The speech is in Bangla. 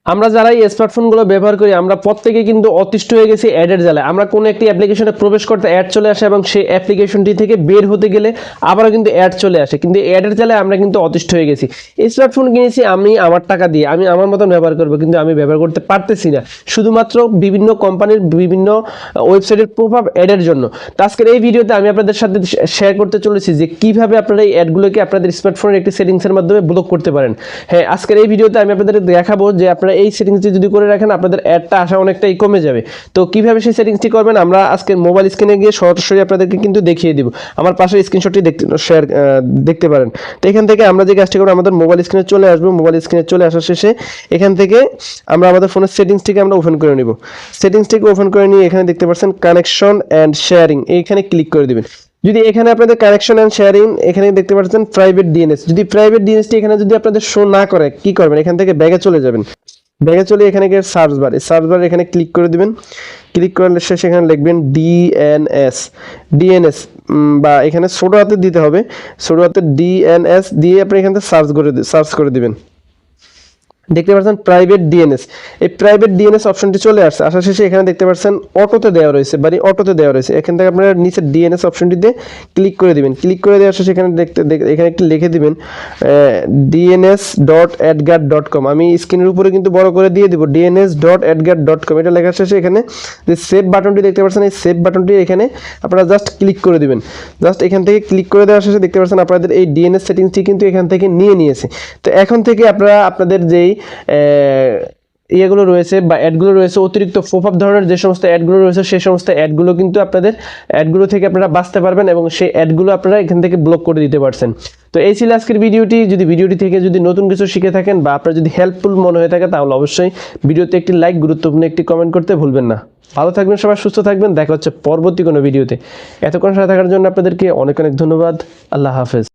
আমরা যারা এই স্মার্টফোনগুলো ব্যবহার করি আমরা প্রত্যেকে কিন্তু অতিষ্ঠ হয়ে গেছি অ্যাডের জ্বালায়। আমরা কোনো একটি অ্যাপ্লিকেশনে প্রবেশ করতে অ্যাড চলে আসে এবং সেই অ্যাপ্লিকেশনটি থেকে বের হতে গেলে আবারও কিন্তু অ্যাড চলে আসে, কিন্তু অ্যাডের জ্বালায় আমরা কিন্তু অতিষ্ঠ হয়ে গেছি। স্মার্টফোন কিনেছি আমি আমার টাকা দিয়ে, আমি আমার মতন ব্যবহার করবো, কিন্তু আমি ব্যবহার করতে পারতেছি না শুধুমাত্র বিভিন্ন কোম্পানির বিভিন্ন ওয়েবসাইটের প্রভাব অ্যাডের জন্য। তো আজকের এই ভিডিওতে আমি আপনাদের সাথে শেয়ার করতে চলেছি যে কিভাবে আপনারা এই অ্যাডগুলোকে আপনাদের স্মার্টফোনের একটি সেটিংসের মাধ্যমে ব্লক করতে পারেন। হ্যাঁ, আজকের এই ভিডিওতে আমি আপনাদের দেখাবো যে আপনারা এই সেটিংসটি যদি করে রাখেন আপনাদের অ্যাডটা আসা অনেকটাই কমে যাবে। তো কিভাবে সেই সেটিংসটি করবেন আমরা আজকে মোবাইল স্ক্রিনে গিয়ে সরাসরি আপনাদেরকে কিন্তু দেখিয়ে দিব। আমার পাশে স্ক্রিনশটটি দেখতে পারেন। তো এখান থেকে আমরা যে কাজটি করব আমাদের মোবাইল স্ক্রিনে চলে আসবো। মোবাইল স্ক্রিনে চলে আসার শেষে এখান থেকে আমরা আমাদের ফোনের সেটিংসটিকে আমরা ওপেন করে নিব। সেটিংসটিকে ওপেন করে নিয়ে এখানে দেখতে পাচ্ছেন কানেকশন অ্যান্ড শেয়ারিং, এইখানে ক্লিক করে দিবেন। যদি এখানে আপনাদের কানেকশন এন্ড শেয়ারিং এখানে দেখতে পাচ্ছেন প্রাইভেট ডিএনএস, যদি প্রাইভেট ডিএনএসটি এখানে যদি আপনাদের শো না করে কি করবেন, এখান থেকে ব্যাগে চলে যাবেন। ব্যাগে চলে এখানে গিয়ে সার্চ বার, এই সার্চ বার এখানে ক্লিক করে দিবেন। ক্লিক করলে শেষে এখানে লিখবেন ডিএনএস বা এখানে ছোট হাতে দিতে হবে, ছোট হাতে ডিএনএস দিয়ে আপনি এখান থেকে সার্চ করে দিবেন। দেখতে পাচ্ছেন প্রাইভেট ডিএনএস, এই প্রাইভেট ডিএনএস অপশনটি চলে আসছে। আসার শেষে এখানে দেখতে পাচ্ছেন অটোতে দেওয়া রয়েছে, অটোতে দেওয়া রয়েছে। এখান থেকে আপনারা নিচে ডিএনএস অপশনটিতে ক্লিক করে দিবেন। ক্লিক করে দেওয়ার শেষে এখানে এখানে একটু লিখে দিবেন dns.adguard.com। আমি স্ক্রিনের উপরে কিন্তু বড় করে দিয়ে দিব dns.adguard.com। এটা লেখার শেষে এখানে যে সেভ বাটনটি দেখতে পাচ্ছেন, এই সেভ বাটনটি এখানে আপনারা জাস্ট ক্লিক করে দিবেন। জাস্ট এখান থেকে ক্লিক করে দেওয়ার শেষে দেখতে পাচ্ছেন আপনাদের এই ডিএনএস সেটিংসটি কিন্তু এখান থেকে নিয়েছে। তো এখন থেকে আপনারা আপনাদের যেই ইয়েগুলো রয়েছে বা অ্যাডগুলো রয়েছে, অতিরিক্ত পপআপ ধরনের যে সমস্ত অ্যাডগুলো রয়েছে সেই সমস্ত অ্যাডগুলো কিন্তু আপনাদের অ্যাডগুলো থেকে আপনারা বাঁচতে পারবেন এবং সেই অ্যাডগুলো আপনারা এখান থেকে ব্লক করে দিতে পারছেন। তো এই ছিল আজকের ভিডিওটি। যদি ভিডিওটি থেকে যদি নতুন কিছু শিখে থাকেন বা আপনার যদি হেল্পফুল মনে হয়ে থাকে তাহলে অবশ্যই ভিডিওতে একটি লাইক, গুরুত্বপূর্ণ একটি কমেন্ট করতে ভুলবেন না। ভালো থাকবেন সবাই, সুস্থ থাকবেন, দেখা হচ্ছে পরবর্তী কোনো ভিডিওতে। এতক্ষণ সাথে থাকার জন্য আপনাদেরকে অনেক অনেক ধন্যবাদ। আল্লাহ হাফেজ।